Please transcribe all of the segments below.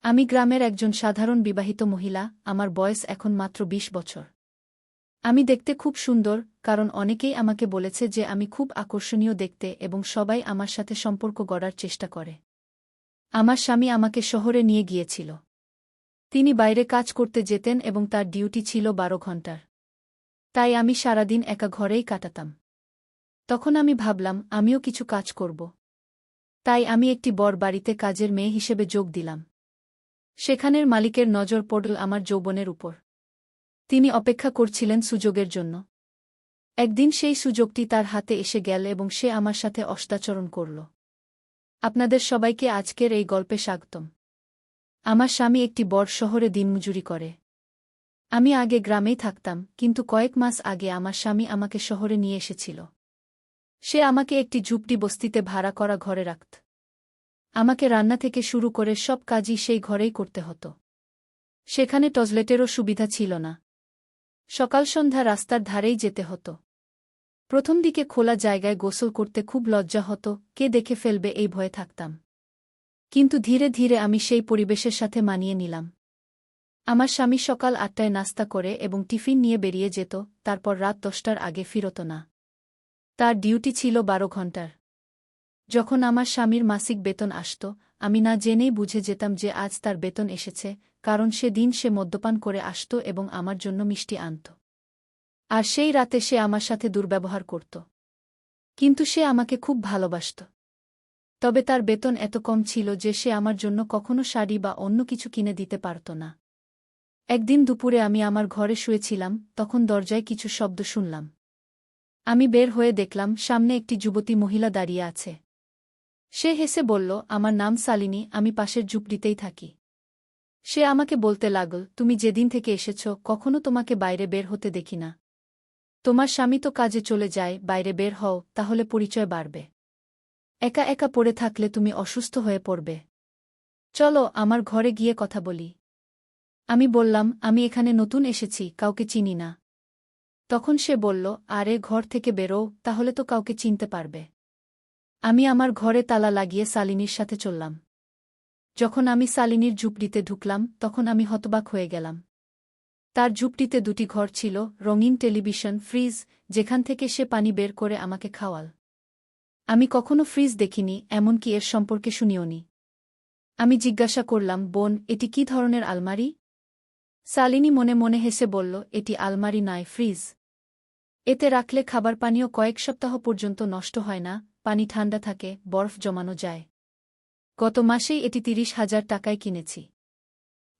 আমি গ্রামের একজন সাধারণ বিবাহিত মহিলা, আমার বয়স এখন মাত্র ২০ বছর। আমি দেখতে খুব সুন্দর, কারণ অনেকেই আমাকে বলেছে যে আমি খুব আকর্ষণীয় দেখতে এবং সবাই আমার সাথে সম্পর্ক গড়ার চেষ্টা করে। আমার স্বামী আমাকে শহরে নিয়ে গিয়েছিল। তিনি বাইরে কাজ করতে যেতেন এবং তার ডিউটি ছিল ১২ ঘণ্টার। তাই আমি সারাদিন একা ঘরেই কাটাতাম। তখন আমি ভাবলাম আমিও কিছু কাজ করব। তাই আমি একটি বড় বাড়িতে কাজের মেয়ে হিসেবে যোগ দিলাম। সেখানের মালিকের নজর পড়ল আমার যৌবনের উপর। তিনি অপেক্ষা করছিলেন সুযোগের জন্য। একদিন সেই সুযোগটি তার হাতে এসে গেল এবং সে আমার সাথে অত্যাচারণ করল। আপনাদের সবাইকে আজকের এই গল্পে স্বাগতম। আমার স্বামী একটি বড় শহরে দিনমজুরি করে। আমি আগে গ্রামেই থাকতাম, কিন্তু কয়েক মাস আগে আমার স্বামী আমাকে শহরে নিয়ে এসেছিল। সে আমাকে একটি ঝুপড়ি বস্তিতে ভাড়া করা ঘরে রাখত। আমাকে রান্না থেকে শুরু করে সব কাজই সেই ঘরেই করতে হতো। সেখানে টয়লেটেরও সুবিধা ছিল না। সকাল সন্ধ্যা রাস্তার ধারেই যেতে হতো। প্রথম দিকে খোলা জায়গায় গোসল করতে খুব লজ্জা হতো, কে দেখে ফেলবে এই ভয়ে থাকতাম। কিন্তু ধীরে ধীরে আমি সেই পরিবেশের সাথে মানিয়ে নিলাম। আমার স্বামী সকাল ৮টায় নাস্তা করে এবং টিফিন নিয়ে বেরিয়ে যেত, তারপর রাত ১০টার আগে ফিরত না। তার ডিউটি ছিল ১২ ঘণ্টার। যখন আমার স্বামীর মাসিক বেতন আসত, আমি না জেনেই বুঝে যেতাম যে আজ তার বেতন এসেছে, কারণ সেদিন সে মদ্যপান করে আসত এবং আমার জন্য মিষ্টি আনত। আর সেই রাতে সে আমার সাথে দুর্ব্যবহার করত। কিন্তু সে আমাকে খুব ভালোবাসত। তবে তার বেতন এত কম ছিল যে সে আমার জন্য কখনো শাড়ি বা অন্য কিছু কিনে দিতে পারত না। একদিন দুপুরে আমি আমার ঘরে শুয়েছিলাম, তখন দরজায় কিছু শব্দ শুনলাম। আমি বের হয়ে দেখলাম সামনে একটি যুবতী মহিলা দাঁড়িয়ে আছে। সে হেসে বলল, আমার নাম শালিনী, আমি পাশের ঝুপড়িতেই থাকি। সে আমাকে বলতে লাগল, তুমি যেদিন থেকে এসেছ কখনো তোমাকে বাইরে বের হতে দেখি না। তোমার স্বামী তো কাজে চলে যায়, বাইরে বের হও, তাহলে পরিচয় বাড়বে। একা একা পড়ে থাকলে তুমি অসুস্থ হয়ে পড়বে। চলো আমার ঘরে গিয়ে কথা বলি। আমি বললাম, আমি এখানে নতুন এসেছি, কাউকে চিনি না। তখন সে বলল, আরে ঘর থেকে বেরো, তাহলে তো কাউকে চিনতে পারবে। আমি আমার ঘরে তালা লাগিয়ে শালিনীর সাথে চললাম। যখন আমি শালিনীর ঝুপড়িতে ঢুকলাম, তখন আমি হতবাক হয়ে গেলাম। তার ঝুপড়িতে দুটি ঘর ছিল, রঙিন টেলিভিশন, ফ্রিজ, যেখান থেকে সে পানি বের করে আমাকে খাওয়াল। আমি কখনো ফ্রিজ দেখিনি, এমনকি এর সম্পর্কে শুনিওনি। আমি জিজ্ঞাসা করলাম, বোন, এটি কী ধরনের আলমারি? শালিনী মনে মনে হেসে বলল, এটি আলমারি নয়, ফ্রিজ। এতে রাখলে খাবার পানীয় কয়েক সপ্তাহ পর্যন্ত নষ্ট হয় না, পানি ঠান্ডা থাকে, বরফ জমানো যায়। গত মাসেই এটি ৩০,০০০ টাকায় কিনেছি।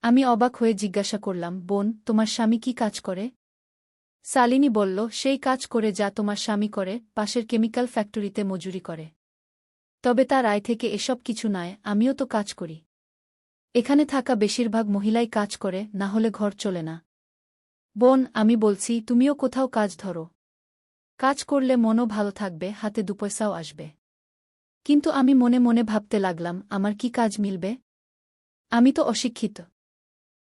আমি অবাক হয়ে জিজ্ঞাসা করলাম, বোন, তোমার স্বামী কি কাজ করে? শালিনী বলল, সেই কাজ করে যা তোমার স্বামী করে, পাশের কেমিক্যাল ফ্যাক্টরিতে মজুরি করে। তবে তার আয় থেকে এসব কিছু নয়, আমিও তো কাজ করি। এখানে থাকা বেশিরভাগ মহিলাই কাজ করে, না হলে ঘর চলে না। বোন, আমি বলছি তুমিও কোথাও কাজ ধরো। কাজ করলে মনও ভালো থাকবে, হাতে দুপয়সাও আসবে। কিন্তু আমি মনে মনে ভাবতে লাগলাম, আমার কি কাজ মিলবে? আমি তো অশিক্ষিত।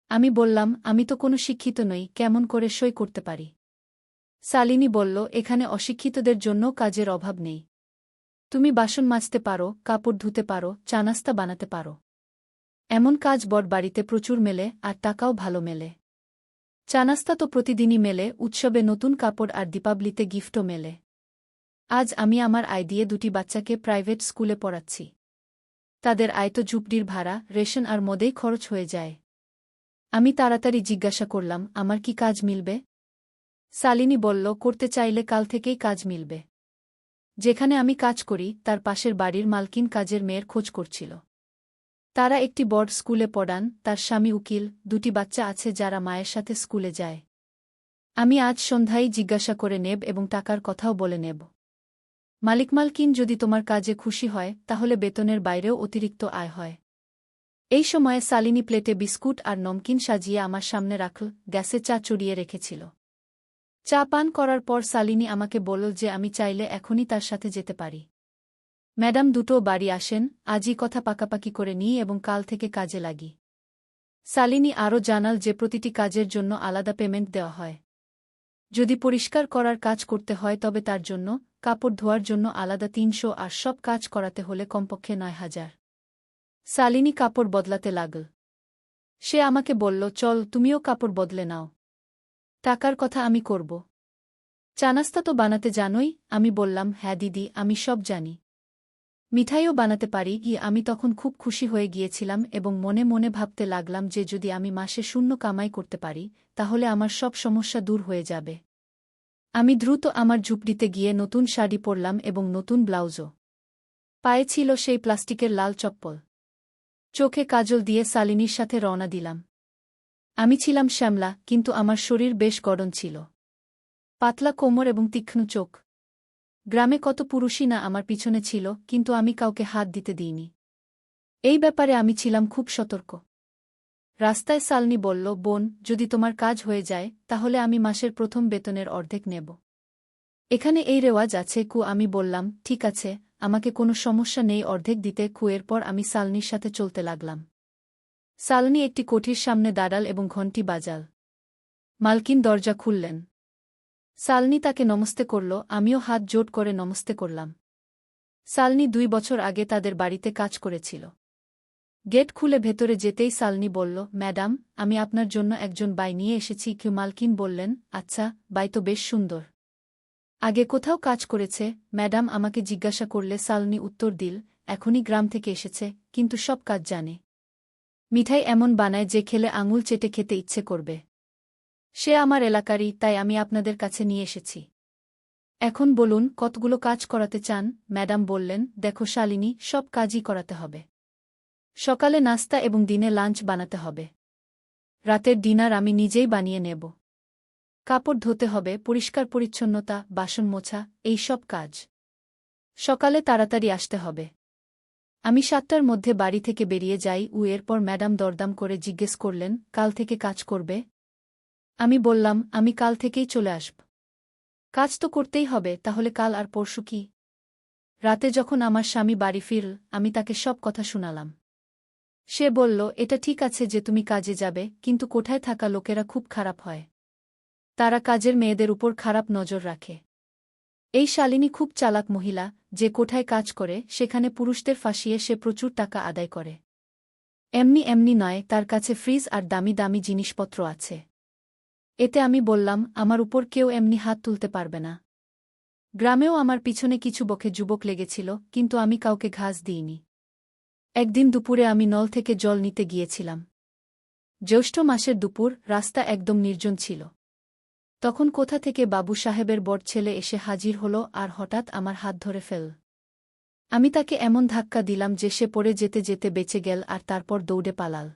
আমি বললাম, আমি তো কোনো শিক্ষিত নই, কেমন করে সই করতে পারি? শালিনী বলল, এখানে অশিক্ষিতদের জন্য কাজের অভাব নেই। তুমি বাসন মাজতে পারো, কাপড় ধুতে পারো, চা নাস্তা বানাতে পারো। এমন কাজ বড় বাড়িতে প্রচুর মেলে, আর টাকাও ভালো মেলে। চা নাস্তা তো প্রতিদিনই মেলে, উৎসবে নতুন কাপড় আর দীপাবলিতে গিফটও মেলে। আজ আমি আমার আয় দিয়ে দুটি বাচ্চাকে প্রাইভেট স্কুলে পড়াচ্ছি। তাদের আয় তো ঝুপড়ির ভাড়া, রেশন আর মদেই খরচ হয়ে যায়। আমি তাড়াতাড়ি জিজ্ঞাসা করলাম, আমার কি কাজ মিলবে? শালিনী বলল, করতে চাইলে কাল থেকেই কাজ মিলবে। যেখানে আমি কাজ করি তার পাশের বাড়ির মালকিন কাজের মেয়ের খোঁজ করছিল। তারা একটি বড় স্কুলে পড়ান, তার স্বামী উকিল, দুটি বাচ্চা আছে যারা মায়ের সাথে স্কুলে যায়। আমি আজ সন্ধ্যায় জিজ্ঞাসা করে নেব এবং টাকার কথাও বলে নেব। মালিক-মালকিন যদি তোমার কাজে খুশি হয়, তাহলে বেতনের বাইরেও অতিরিক্ত আয় হয়। এই সময়ে শালিনী প্লেটে বিস্কুট আর নমকিন সাজিয়ে আমার সামনে রাখল, গ্যাসে চা চড়িয়ে রেখেছিল। চা পান করার পর শালিনী আমাকে বলল যে আমি চাইলে এখনই তার সাথে যেতে পারি। ম্যাডাম দুটো বাড়ি আসেন, আজই কথা পাকাপাকি করে নিই এবং কাল থেকে কাজে লাগি। শালিনী আরও জানাল যে প্রতিটি কাজের জন্য আলাদা পেমেন্ট দেওয়া হয়। যদি পরিষ্কার করার কাজ করতে হয় তবে তার জন্য, কাপড় ধোয়ার জন্য আলাদা ৩০০ আর সব কাজ করাতে হলে কমপক্ষে ৯,০০০। শালিনী কাপড় বদলাতে লাগল। সে আমাকে বলল, চল তুমিও কাপড় বদলে নাও। টাকার কথা আমি করব। চা নাস্তা তো বানাতে জানোই? আমি বললাম, হ্যাঁ দিদি, আমি সব জানি। মিঠাইও বানাতে পারি। আমি তখন খুব খুশি হয়ে গিয়েছিলাম এবং মনে মনে ভাবতে লাগলাম যে যদি আমি মাসে শূন্য কামাই করতে পারি তাহলে আমার সব সমস্যা দূর হয়ে যাবে। আমি দ্রুত আমার ঝুপড়িতে গিয়ে নতুন শাড়ি পরলাম এবং নতুন ব্লাউজও। পায়ে ছিল সেই প্লাস্টিকের লাল চপ্পল। চোখে কাজল দিয়ে শালিনীর সাথে রওনা দিলাম। আমি ছিলাম শ্যামলা, কিন্তু আমার শরীর বেশ গড়ন ছিল। পাতলা কোমর এবং তীক্ষ্ণ চোখ। গ্রামে কত পুরুষই না আমার পিছনে ছিল, কিন্তু আমি কাউকে হাত দিতে দিইনি। এই ব্যাপারে আমি ছিলাম খুব সতর্ক। রাস্তায় শালিনী বলল, বোন, যদি তোমার কাজ হয়ে যায় তাহলে আমি মাসের প্রথম বেতনের অর্ধেক নেব। এখানে এই রেওয়াজ আছে। আমি বললাম, ঠিক আছে, আমাকে কোনো সমস্যা নেই অর্ধেক দিতে। এরপর আমি শালিনীর সাথে চলতে লাগলাম। শালিনী একটি কোঠির সামনে দাঁড়াল এবং ঘণ্টি বাজাল। মালকিন দরজা খুললেন। শালিনী তাকে নমস্তে করল, আমিও হাত জোট করে নমস্তে করলাম। শালিনী 2 বছর আগে তাদের বাড়িতে কাজ করেছিল। গেট খুলে ভেতরে যেতেই শালিনী বলল, ম্যাডাম, আমি আপনার জন্য একজন বাই নিয়ে এসেছি। মালকিন বললেন, আচ্ছা, বাই তো বেশ সুন্দর। আগে কোথাও কাজ করেছে? ম্যাডাম আমাকে জিজ্ঞাসা করলে শালিনী উত্তর দিল, এখনই গ্রাম থেকে এসেছে, কিন্তু সব কাজ জানে। মিঠাই এমন বানায় যে খেলে আঙুল চেটে খেতে ইচ্ছে করবে। সে আমার এলাকারই, তাই আমি আপনাদের কাছে নিয়ে এসেছি। এখন বলুন, কতগুলো কাজ করাতে চান? ম্যাডাম বললেন, দেখো শালিনী, সব কাজই করাতে হবে। সকালে নাস্তা এবং দিনে লাঞ্চ বানাতে হবে। রাতের ডিনার আমি নিজেই বানিয়ে নেব। কাপড় ধুতে হবে, পরিষ্কার পরিচ্ছন্নতা, বাসন মোছা, এই সব কাজ। সকালে তাড়াতাড়ি আসতে হবে। আমি 7টার মধ্যে বাড়ি থেকে বেরিয়ে যাই। এরপর ম্যাডাম দরদাম করে জিজ্ঞেস করলেন, কাল থেকে কাজ করবে? আমি বললাম, আমি কাল থেকেই চলে আসব। কাজ তো করতেই হবে, তাহলে কাল আর পরশু কি? রাতে যখন আমার স্বামী বাড়ি ফিরল, আমি তাকে সব কথা শুনালাম। সে বলল, এটা ঠিক আছে যে তুমি কাজে যাবে, কিন্তু কোঠায় থাকা লোকেরা খুব খারাপ হয়। তারা কাজের মেয়েদের উপর খারাপ নজর রাখে। এই শালিনী খুব চালাক মহিলা, যে কোঠায় কাজ করে সেখানে পুরুষদের ফাঁসিয়ে সে প্রচুর টাকা আদায় করে। এমনি এমনি নয়, তার কাছে ফ্রিজ আর দামি দামি জিনিসপত্র আছে। এতে আমি বললাম, আমার উপর কেউ এমনি হাত তুলতে পারবে না। গ্রামেও আমার পিছনে কিছু বকে যুবক লেগেছিল, কিন্তু আমি কাউকে ঘাস দিইনি। একদিন দুপুরে আমি নল থেকে জল নিতে গিয়েছিলাম। জ্যৈষ্ঠ মাসের দুপুর, রাস্তা একদম নির্জন ছিল। তখন কোথা থেকে বাবু সাহেবের বড় ছেলে এসে হাজির হল আর হঠাৎ আমার হাত ধরে ফেল। আমি তাকে এমন ধাক্কা দিলাম যে সে পড়ে যেতে যেতে বেঁচে গেল আর তারপর দৌড়ে পালাল।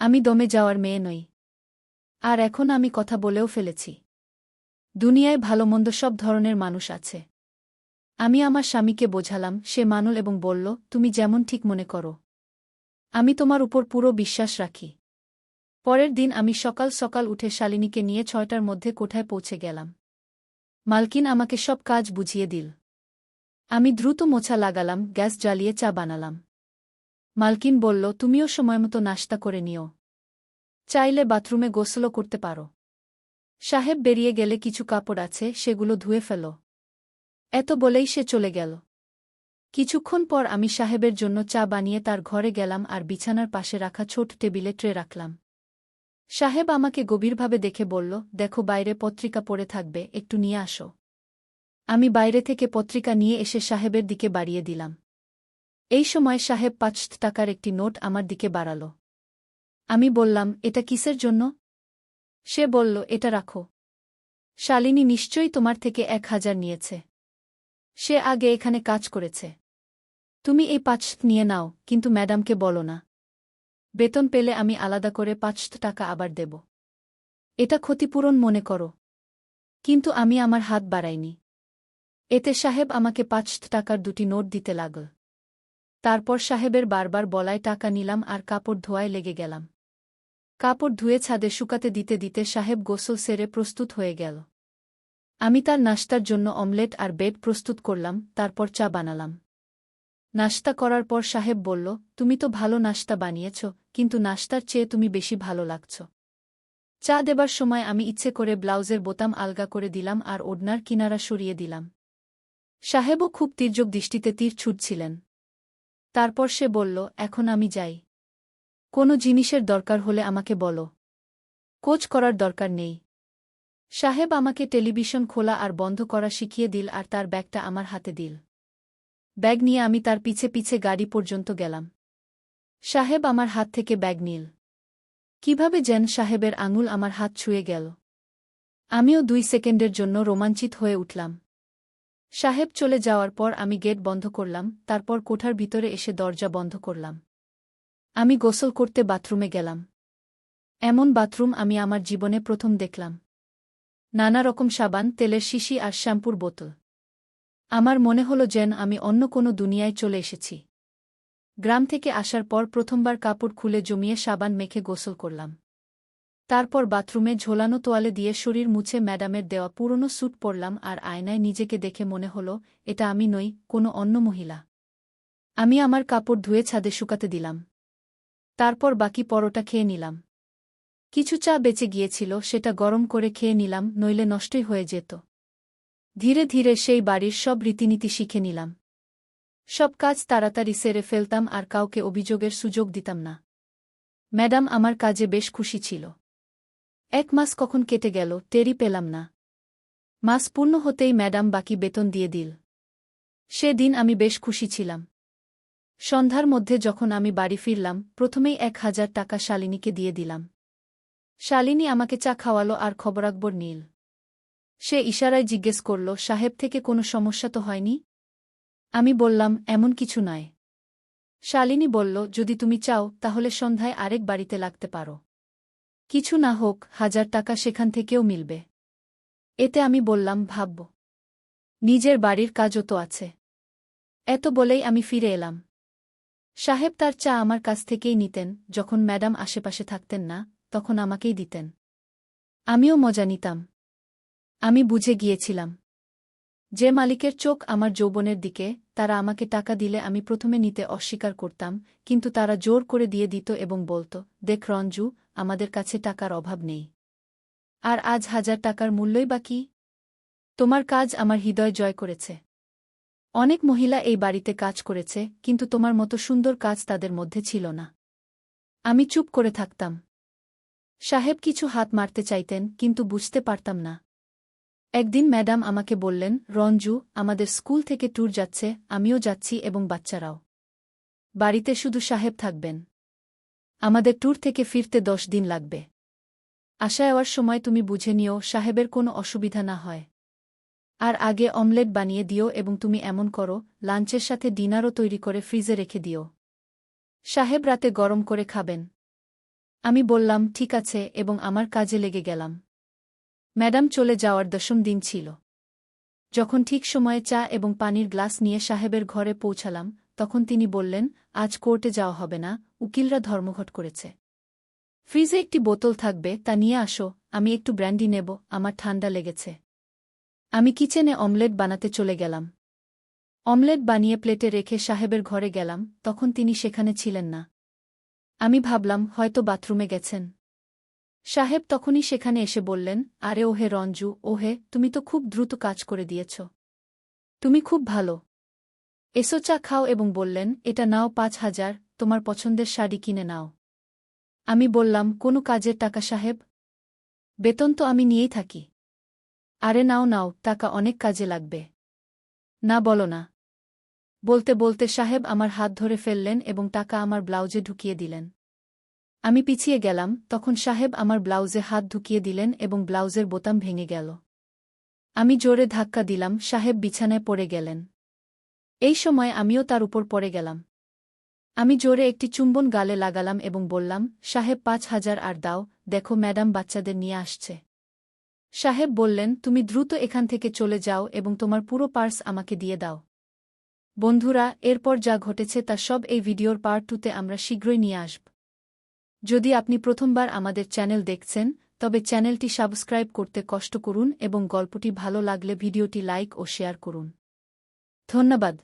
আমি দমে যাওয়ার মেয়ে নই। আর এখন আমি কথা বলেও ফেলেছি। দুনিয়ায় ভালোমন্দ সব ধরনের মানুষ আছে। আমি আমার স্বামীকে বোঝালাম, সে মানল এবং বলল, তুমি যেমন ঠিক মনে করো। আমি তোমার উপর পুরো বিশ্বাস রাখি। পরের দিন আমি সকাল সকাল উঠে শালিনীকে নিয়ে 6টার মধ্যে কোঠায় পৌঁছে গেলাম। মালকিন আমাকে সব কাজ বুঝিয়ে দিল। আমি দ্রুত মোছা লাগালাম, গ্যাস জ্বালিয়ে চা বানালাম। মালকিন বলল, তুমিও সময়মতো নাশতা করে নিও। চাইলে বাথরুমে গোসলও করতে পারো। সাহেব বেরিয়ে গেলে কিছু কাপড় আছে, সেগুলো ধুয়ে ফেলো। এত বলেই সে চলে গেল। কিছুক্ষণ পর আমি সাহেবের জন্য চা বানিয়ে তার ঘরে গেলাম আর বিছানার পাশে রাখা ছোট টেবিলে ট্রে রাখলাম। সাহেব আমাকে গভীরভাবে দেখে বলল, দেখো, বাইরে পত্রিকা পড়ে থাকবে, একটু নিয়ে আসো। আমি বাইরে থেকে পত্রিকা নিয়ে এসে সাহেবের দিকে বাড়িয়ে দিলাম। এই সময় সাহেব 5 টাকার একটি নোট আমার দিকে বাড়াল। আমি বললাম, এটা কিসের জন্য? সে বলল, এটা রাখো। শালিনী নিশ্চয়ই তোমার থেকে 1000 নিয়েছে। সে আগে এখানে কাজ করেছে। তুমি এই 5 নিয়ে নাও, কিন্তু ম্যাডামকে বলো না। বেতন পেলে আমি আলাদা করে 5 টাকা আবার দেব। এটা ক্ষতিপূরণ মনে করো। কিন্তু আমি আমার হাত বাড়াইনি। এতে সাহেব আমাকে 5 টাকার 2টি নোট দিতে লাগল। তারপর সাহেবের বারবার বলায় টাকা নিলাম আর কাপড় ধোয়ায় লেগে গেলাম। কাপড় ধুয়ে ছাদে শুকাতে দিতে দিতে সাহেব গোসল সেরে প্রস্তুত হয়ে গেল। আমি তার নাশতার জন্য অমলেট আর ব্রেড প্রস্তুত করলাম, তারপর চা বানালাম। নাশতা করার পর সাহেব বলল, তুমি তো ভালো নাশতা বানিয়েছ, কিন্তু নাশতার চেয়ে তুমি বেশি ভালো লাগছ। চা দেবার সময় আমি ইচ্ছে করে ব্লাউজের বোতাম আলগা করে দিলাম আর ওড়নার কিনারা সরিয়ে দিলাম। সাহেবও খুব তীর্যক দৃষ্টিতে তীর ছুটছিলেন। তারপর সে বলল, এখন আমি যাই। কোনো জিনিসের দরকার হলে আমাকে বলো। কোচ করার দরকার নেই। সাহেব আমাকে টেলিভিশন খোলা আর বন্ধ করা শিখিয়ে দিল আর তার ব্যাগটা আমার হাতে দিল। ব্যাগ নিয়ে আমি তার পিছে পিছে গাড়ি পর্যন্ত গেলাম। সাহেব আমার হাত থেকে ব্যাগ নিল। কিভাবে যেন সাহেবের আঙুল আমার হাত ছুঁয়ে গেল। আমিও 2 সেকেন্ডের জন্য রোমাঞ্চিত হয়ে উঠলাম। সাহেব চলে যাওয়ার পর আমি গেট বন্ধ করলাম, তারপর কোঠার ভিতরে এসে দরজা বন্ধ করলাম। আমি গোসল করতে বাথরুমে গেলাম। এমন বাথরুম আমি আমার জীবনে প্রথম দেখলাম। নানা রকম সাবান, তেলের শিশি আর শ্যাম্পুর বোতল। আমার মনে হলো যেন আমি অন্য কোনো দুনিয়ায় চলে এসেছি। গ্রাম থেকে আসার পর প্রথমবার কাপড় খুলে জমিয়ে সাবান মেখে গোসল করলাম। তারপর বাথরুমে ঝোলানো তোয়ালে দিয়ে শরীর মুছে ম্যাডামের দেওয়া পুরনো স্যুট পরলাম আর আয়নায় নিজেকে দেখে মনে হলো এটা আমি নই, কোনো অন্য মহিলা। আমি আমার কাপড় ধুয়ে ছাদে শুকাতে দিলাম। তারপর বাকি পরোটা খেয়ে নিলাম। কিছু চা বেঁচে গিয়েছিল, সেটা গরম করে খেয়ে নিলাম, নইলে নষ্টই হয়ে যেত। ধীরে ধীরে সেই বাড়ির সব রীতিনীতি শিখে নিলাম। সব কাজ তাড়াতাড়ি সেরে ফেলতাম আর কাউকে অভিযোগের সুযোগ দিতাম না। ম্যাডাম আমার কাজে বেশ খুশি ছিল। 1 মাস কখন কেটে গেল টেরই পেলাম না। মাস পূর্ণ হতেই ম্যাডাম বাকি বেতন দিয়ে দিল। সেদিন আমি বেশ খুশি ছিলাম। সন্ধ্যার মধ্যে যখন আমি বাড়ি ফিরলাম, প্রথমেই 1000 টাকা শালিনীকে দিয়ে দিলাম। শালিনী আমাকে চা খাওয়ালো আর খবরাখবর নিল। সে ইশারায় জিজ্ঞেস করল, সাহেব থেকে কোনো সমস্যা তো হয়নি? আমি বললাম, এমন কিছু নয়। শালিনী বলল, যদি তুমি চাও তাহলে সন্ধ্যায় আরেক বাড়িতে লাগতে পারো। কিছু না হোক, 1000 টাকা সেখান থেকেও মিলবে। এতে আমি বললাম, ভাবব। নিজের বাড়ির কাজও তো আছে। এত বলেই আমি ফিরে এলাম। সাহেব তার চা আমার কাছ থেকেই নিতেন, যখন ম্যাডাম আশেপাশে থাকতেন না তখন আমাকেই দিতেন। আমিও মজা নিতাম। আমি বুঝে গিয়েছিলাম যে মালিকের চোখ আমার যৌবনের দিকে, তারা আমাকে টাকা দিলে আমি প্রথমে নিতে অস্বীকার করতাম, কিন্তু তারা জোর করে দিয়ে দিত এবং বলত, দেখ রঞ্জু, আমাদের কাছে টাকার অভাব নেই। আর আজ 1000 টাকার মূল্যই বা কি? তোমার কাজ আমার হৃদয় জয় করেছে। অনেক মহিলা এই বাড়িতে কাজ করেছে, কিন্তু তোমার মতো সুন্দর কাজ তাদের মধ্যে ছিল না। আমি চুপ করে থাকতাম। সাহেব কিছু হাত মারতে চাইতেন, কিন্তু বুঝতে পারতাম না। একদিন ম্যাডাম আমাকে বললেন, রঞ্জু, আমাদের স্কুল থেকে ট্যুর যাচ্ছে, আমিও যাচ্ছি এবং বাচ্চারাও। বাড়িতে শুধু সাহেব থাকবেন। আমাদের ট্যুর থেকে ফিরতে 10 দিন লাগবে। আশা যাওয়ার সময় তুমি বুঝে নিও সাহেবের কোনো অসুবিধা না হয়। আর আগে অমলেট বানিয়ে দিও এবং তুমি এমন করো, লাঞ্চের সাথে ডিনারও তৈরি করে ফ্রিজে রেখে দিও। সাহেব রাতে গরম করে খাবেন। আমি বললাম, ঠিক আছে, এবং আমার কাজে লেগে গেলাম। ম্যাডাম চলে যাওয়ার 10ম দিন ছিল। যখন ঠিক সময়ে চা এবং পানির গ্লাস নিয়ে সাহেবের ঘরে পৌঁছালাম, তখন তিনি বললেন, আজ কোর্টে যাওয়া হবে না, উকিলরা ধর্মঘট করেছে। ফ্রিজে একটি বোতল থাকবে, তা নিয়ে আসো, আমি একটু ব্র্যান্ডি নেব, আমার ঠান্ডা লেগেছে। আমি কিচেনে অমলেট বানাতে চলে গেলাম। অমলেট বানিয়ে প্লেটে রেখে সাহেবের ঘরে গেলাম, তখন তিনি সেখানে ছিলেন না। আমি ভাবলাম হয়তো বাথরুমে গেছেন। সাহেব তখনই সেখানে এসে বললেন, আরে ওহে রঞ্জু, ওহে, তুমি তো খুব দ্রুত কাজ করে দিয়েছ। তুমি খুব ভালো। এসো চা খাও, এবং বললেন, এটা নাও 5000, তোমার পছন্দের শাড়ি কিনে নাও। আমি বললাম, কোনো কাজের টাকা সাহেব? বেতন তো আমি নিয়েই থাকি। আরে নাও নাও, টাকা অনেক কাজে লাগবে। না বলো না। বলতে বলতে সাহেব আমার হাত ধরে ফেললেন এবং টাকা আমার ব্লাউজে ঢুকিয়ে দিলেন। আমি পিছিয়ে গেলাম, তখন সাহেব আমার ব্লাউজে হাত ঢুকিয়ে দিলেন এবং ব্লাউজের বোতাম ভেঙে গেল। আমি জোরে ধাক্কা দিলাম, সাহেব বিছানায় পড়ে গেলেন। এই সময় আমিও তার উপর পড়ে গেলাম। আমি জোরে একটি চুম্বন গালে লাগালাম এবং বললাম, সাহেব 5000 আর দাও, দেখো ম্যাডাম বাচ্চাদের নিয়ে আসছে। সাহেব বললেন, তুমি দ্রুত এখান থেকে চলে যাও এবং তোমার পুরো পার্স আমাকে দিয়ে দাও। বন্ধুরা, এরপর যা ঘটেছে তা সব এই ভিডিওর পার্ট 2তে আমরা শীঘ্রই নিয়ে আসব। যদি আপনি প্রথমবার আমাদের চ্যানেল দেখছেন, তবে চ্যানেলটি সাবস্ক্রাইব করতে কষ্ট করুন এবং গল্পটি ভালো লাগলে ভিডিওটি লাইক ও শেয়ার করুন। ধন্যবাদ।